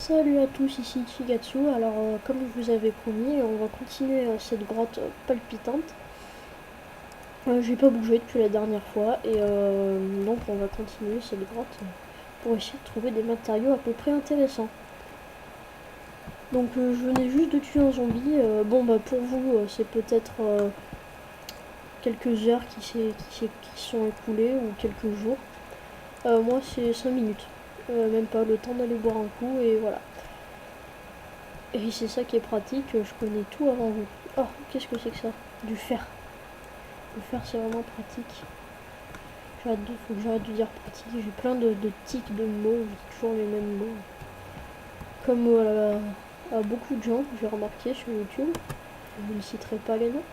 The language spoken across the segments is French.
Salut à tous, ici Chigatsu. Alors, comme je vous avais promis, on va continuer cette grotte palpitante. J'ai pas bougé depuis la dernière fois et donc on va continuer cette grotte pour essayer de trouver des matériaux à peu près intéressants. Donc, je venais juste de tuer un zombie. Bon, bah pour vous, c'est peut-être quelques heures qui sont écoulées ou quelques jours. Moi, c'est 5 minutes. Même pas le temps d'aller boire un coup et voilà. Et c'est ça qui est pratique, je connais tout avant vous. Oh, qu'est-ce que c'est que ça? Du fer. Le fer, c'est vraiment pratique. Faut que j'arrête de dire pratique. J'ai plein de tics de mots, j'ai toujours les mêmes mots. Comme à beaucoup de gens, j'ai remarqué sur YouTube. Je ne citerai pas les noms.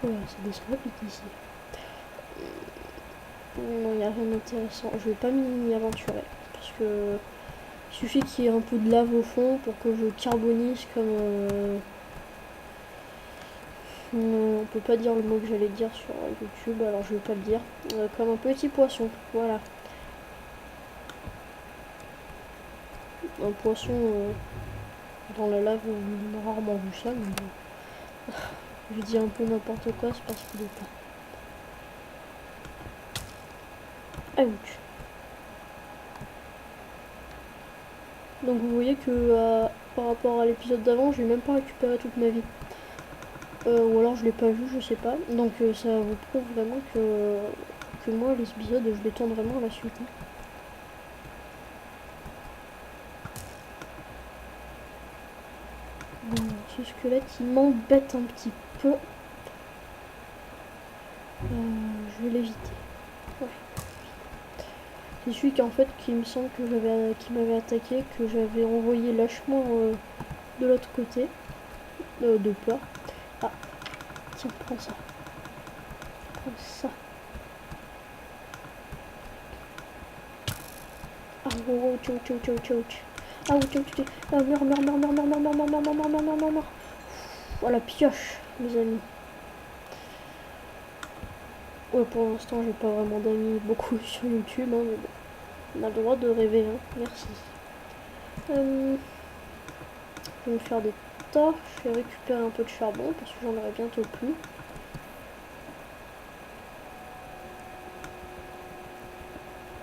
Voilà, c'est des scopiques ici. Non, il n'y a rien d'intéressant. Je vais pas m'y aventurer. Parce que il suffit qu'il y ait un peu de lave au fond pour que je carbonise comme... on peut pas dire le mot que j'allais dire sur YouTube, alors je vais pas le dire. Comme un petit poisson, voilà. Un poisson dans la lave, on a rarement vu ça, mais bon. Je dis un peu n'importe quoi, c'est parce qu'il est pas. Ouch. Donc vous voyez que par rapport à l'épisode d'avant, j'ai même pas récupéré toute ma vie. Ou alors je l'ai pas vu, je sais pas. Donc ça vous prouve vraiment que moi, les épisodes, je les tourne vraiment à la suite. Hein. Bon, ce squelette, il m'embête un petit peu. Je vais l'éviter. Ouais. C'est celui qui me semble que qui m'avait attaqué, que j'avais envoyé lâchement de l'autre côté. De peur. Ah, tiens, prends ça. Prends ça. Ah, oh, ouch, ouch, ouch, ouch. Ah, ouch, ouch, ouch. Ah, meurs. Voilà, pioche, mes amis. Ouais, pour l'instant, j'ai pas vraiment d'amis beaucoup sur YouTube, hein, mais bon. On a le droit de rêver, hein. Merci. Je vais me faire des torches, je vais récupérer un peu de charbon parce que j'en aurai bientôt plus.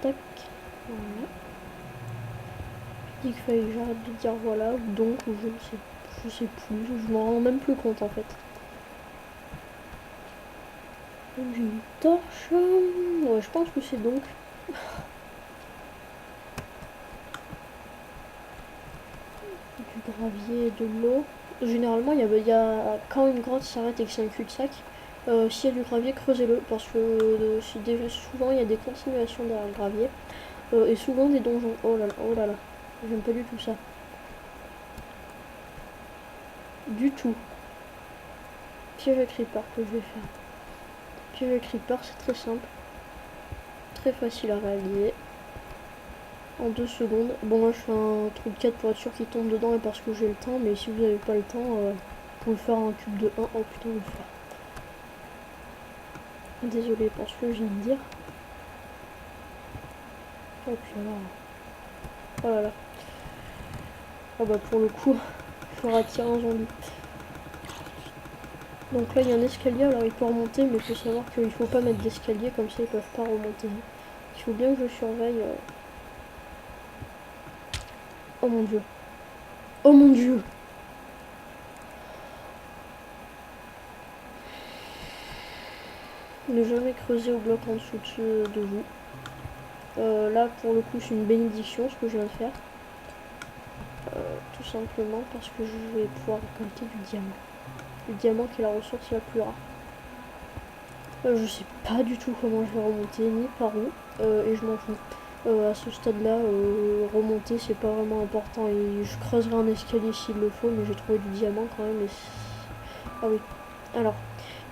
Tac, voilà. Je dis qu'il fallait que j'arrête de dire voilà, ou donc, ou je sais plus, je m'en rends même plus compte en fait. Donc j'ai une torche, ouais, je pense que c'est donc. Du gravier et de l'eau. Généralement, quand une grotte s'arrête et que c'est un cul-de-sac, s'il y a du gravier, creusez-le parce que souvent il y a des continuations derrière le gravier et souvent des donjons. Oh là là, j'aime pas du tout ça. Du tout. Piège à creeper que je vais faire. Piège à creeper, c'est très simple, très facile à réaliser. En 2 secondes. Bon, là je fais un trou de 4 pour être sûr qu'il tombe dedans et parce que j'ai le temps, mais si vous n'avez pas le temps, vous pouvez faire un cube de 1. Oh putain, le faire. Désolé pour ce que je viens de dire. Oh puis alors. Oh là là. Ah bah pour le coup, il faudra tirer un zombie. Donc là il y a un escalier, alors il peut remonter, mais il faut savoir qu'il faut pas mettre d'escalier, comme ça ils peuvent pas remonter. Il faut bien que je surveille. Oh mon dieu. Oh mon dieu. Ne jamais creuser au bloc en dessous de vous. Là pour le coup c'est une bénédiction ce que je viens de faire. Tout simplement parce que je vais pouvoir récolter du diamant. Le diamant qui est la ressource la plus rare. Je sais pas du tout comment je vais remonter ni par où et je m'en fous. À ce stade là remonter c'est pas vraiment important et je creuserai un escalier s'il le faut, mais j'ai trouvé du diamant quand même. Ah oui, alors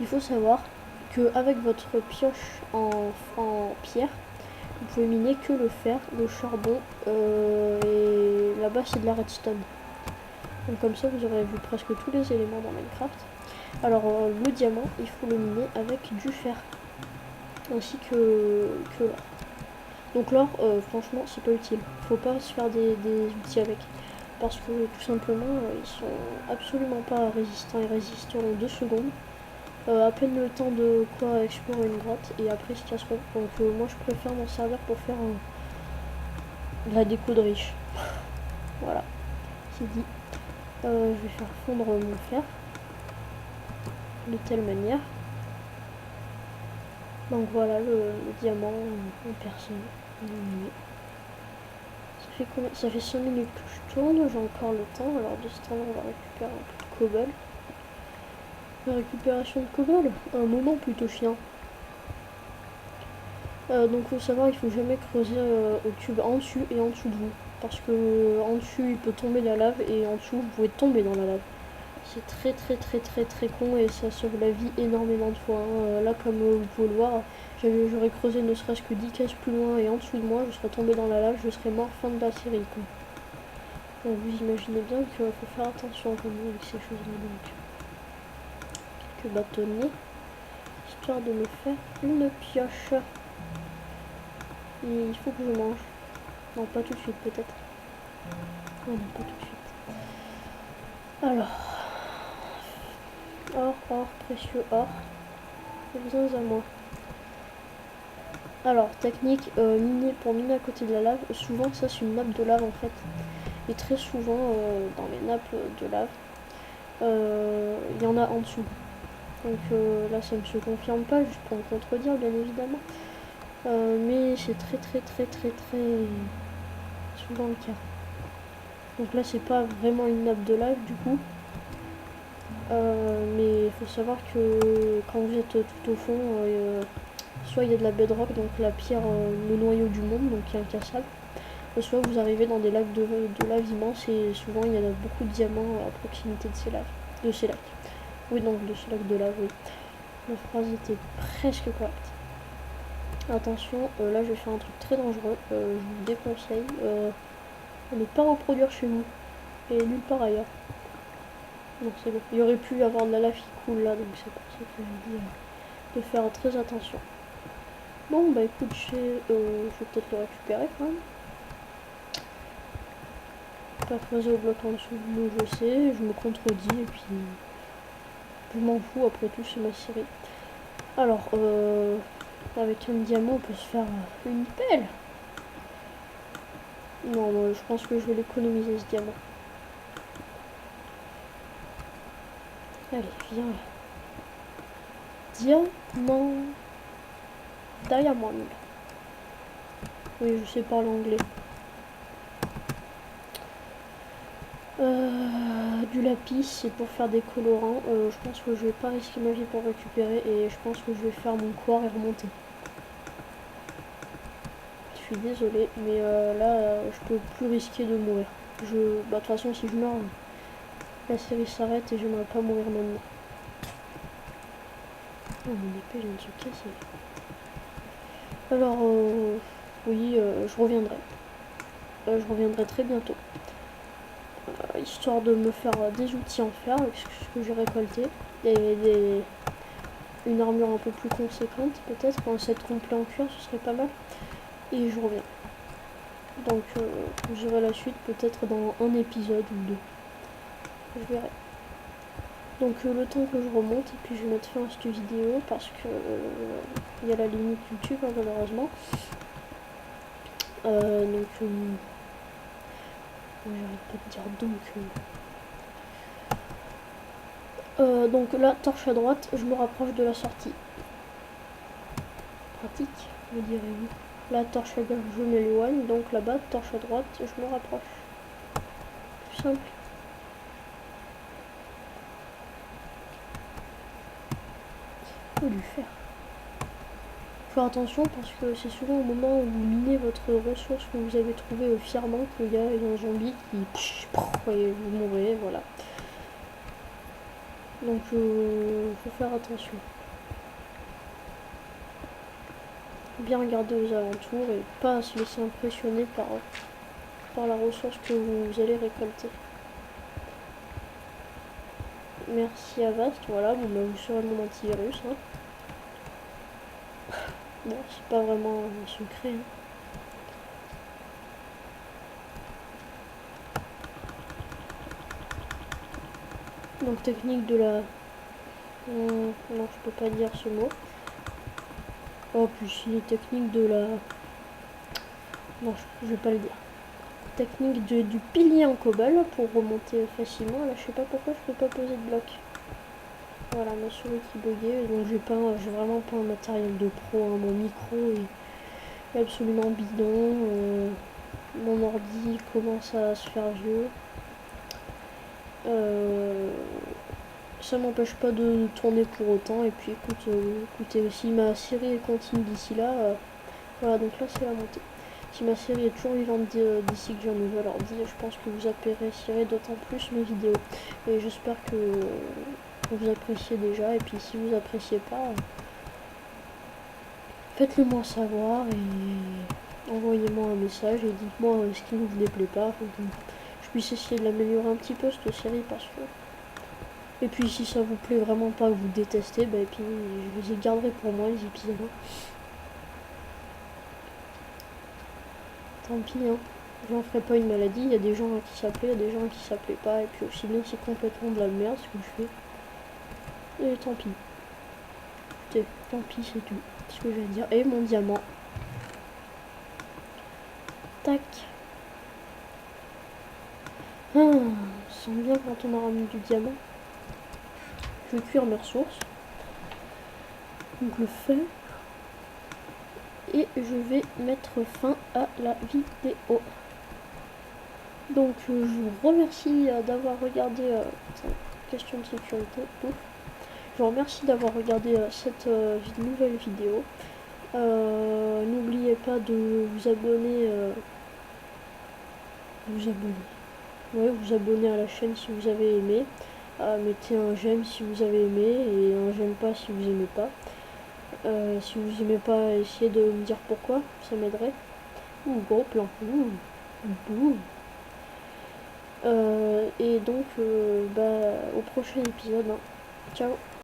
il faut savoir que avec votre pioche en pierre, vous pouvez miner que le fer, le charbon et là-bas c'est de la redstone. Donc comme ça vous aurez vu presque tous les éléments dans Minecraft. Alors le diamant il faut le miner avec du fer ainsi que là. Donc l'or, franchement, c'est pas utile. Faut pas se faire des outils avec. Parce que tout simplement, ils sont absolument pas résistants. Ils résistent en 2 secondes. À peine le temps de quoi explorer une grotte et après ils se casseront. Donc moi je préfère m'en servir pour faire de la déco de riche. Voilà, c'est dit. Je vais faire fondre mon fer de telle manière. Donc voilà le diamant en personne. Ça fait 5 minutes que je tourne, j'ai encore le temps. Alors de ce temps on va récupérer un peu de cobble. La récupération de cobble, un moment plutôt chiant. Donc faut savoir, il faut jamais creuser au tube en dessus et en dessous de vous. Parce que en dessus il peut tomber la lave et en dessous vous pouvez tomber dans la lave. C'est très con et ça sauve la vie énormément de fois. Là comme vous pouvez le voir, j'aurais creusé ne serait-ce que 10 cases plus loin et en dessous de moi je serais tombé dans la lave, je serais mort fin de la série quoi. Donc vous imaginez bien qu'il faut faire attention quand même avec ces choses là. Donc quelques bâtonnets, histoire de me faire une pioche. Et il faut que je mange. Non, pas tout de suite peut-être. Oh non, pas tout de suite. Alors. Or, précieux or. Viens à moi. Alors, technique, miner pour miner à côté de la lave. Souvent, ça c'est une nappe de lave en fait. Et très souvent, dans les nappes de lave, il y en a en dessous. Donc là, ça ne se confirme pas, juste pour me contredire, bien évidemment. Mais c'est très souvent le cas. Donc là c'est pas vraiment une nappe de lave du coup. Mais il faut savoir que quand vous êtes tout au fond, soit il y a de la bedrock, donc la pierre, le noyau du monde, donc qui est incassable. Soit vous arrivez dans des lacs de lave immenses et souvent il y en a beaucoup de diamants à proximité de ces lacs. Oui, donc de ces lacs de lave, oui. La phrase était presque correcte. Attention, là je vais faire un truc très dangereux, je vous déconseille de ne pas reproduire chez vous et nulle part ailleurs. Donc c'est bon. Il y aurait pu y avoir de la lave qui coule là, donc c'est pour ça que je dis de faire très attention. Bon bah écoute, je vais peut-être le récupérer quand même. Pas creuser au bloc en dessous, mais je sais, je me contredis et puis je m'en fous, après tout c'est ma série. Alors, avec un diamant on peut se faire une pelle. Non, je pense que je vais l'économiser ce diamant. Allez, viens là. Diamant. Diamond. Oui, je sais parler anglais. Du lapis, c'est pour faire des colorants. Je pense que je vais pas risquer ma vie pour récupérer et je pense que je vais faire mon quartz et remonter. Je suis désolée, mais là, je peux plus risquer de mourir. De toute façon, si je meurs, la série s'arrête et j'aimerais pas mourir maintenant. Oh, mon épée vient de se casser. Alors, oui, je reviendrai. Je reviendrai très bientôt. Histoire de me faire des outils en fer avec ce que j'ai récolté. Et une armure un peu plus conséquente, peut-être. Un set complet en cuir, ce serait pas mal. Et je reviens. Donc, j'aurai la suite peut-être dans un épisode ou deux. Je verrai. Donc le temps que je remonte et puis je vais mettre fin à cette vidéo parce que il y a la limite YouTube hein, malheureusement. Donc j'arrête pas de dire donc là torche à droite, je me rapproche de la sortie. Pratique, me direz-vous. Là torche à gauche, je m'éloigne, donc là-bas torche à droite, je me rapproche. Tout simple. Faut lui faire. Faut faire attention parce que c'est souvent au moment où vous minez votre ressource que vous avez trouvé fièrement qu'il y a un zombie qui et vous mourrez, voilà. Donc faut faire attention. Bien regarder aux alentours et pas se laisser impressionner par la ressource que vous allez récolter. Merci Avast, voilà, bon bah vous serez mon antivirus. Hein. Bon, c'est pas vraiment un secret. Hein. Donc technique de la... non, je peux pas dire ce mot. Oh, puis les techniques de la... Non, je vais pas le dire. Technique du pilier en cobble pour remonter facilement. Là, je sais pas pourquoi je peux pas poser de bloc. Voilà, ma souris qui buguait. Donc j'ai vraiment pas un matériel de pro. Hein. Mon micro est absolument bidon. Mon ordi commence à se faire vieux. Ça m'empêche pas de tourner pour autant. Et puis écoutez, si ma série continue d'ici là, voilà, donc là c'est la montée. Si ma série est toujours vivante d'ici que j'ai un nouvel ordi, je pense que vous apprécierez d'autant plus mes vidéos. Et j'espère que vous appréciez déjà. Et puis si vous appréciez pas, faites-le moi savoir et envoyez-moi un message et dites-moi ce qui ne vous déplaît pas. Faut que je puisse essayer de l'améliorer un petit peu cette série parce que... Et puis si ça vous plaît vraiment pas, que vous détestez, bah, et puis je les garderai pour moi les épisodes. Tant pis, hein. J'en ferai pas une maladie, il y a des gens qui s'appelaient, il y a des gens qui s'appelaient pas, et puis aussi bien c'est complètement de la merde ce que je fais. Et tant pis. Écoutez, tant pis, c'est tout. C'est ce que j'ai à dire. Et mon diamant. Tac. Ah, on sent bien quand on a ramené du diamant. Je vais cuire mes ressources. Donc le fer. Et je vais mettre fin à la vidéo. Donc je vous remercie d'avoir regardé question de sécurité. Ouf. Je vous remercie d'avoir regardé cette nouvelle vidéo. N'oubliez pas de vous abonner. Vous abonner à la chaîne si vous avez aimé. Mettez un j'aime si vous avez aimé et un j'aime pas si vous aimez pas. Si vous aimez pas, essayez de me dire pourquoi, ça m'aiderait. Ouh, gros plan. Ouh. Ouh. Et donc, au prochain épisode. Hein. Ciao.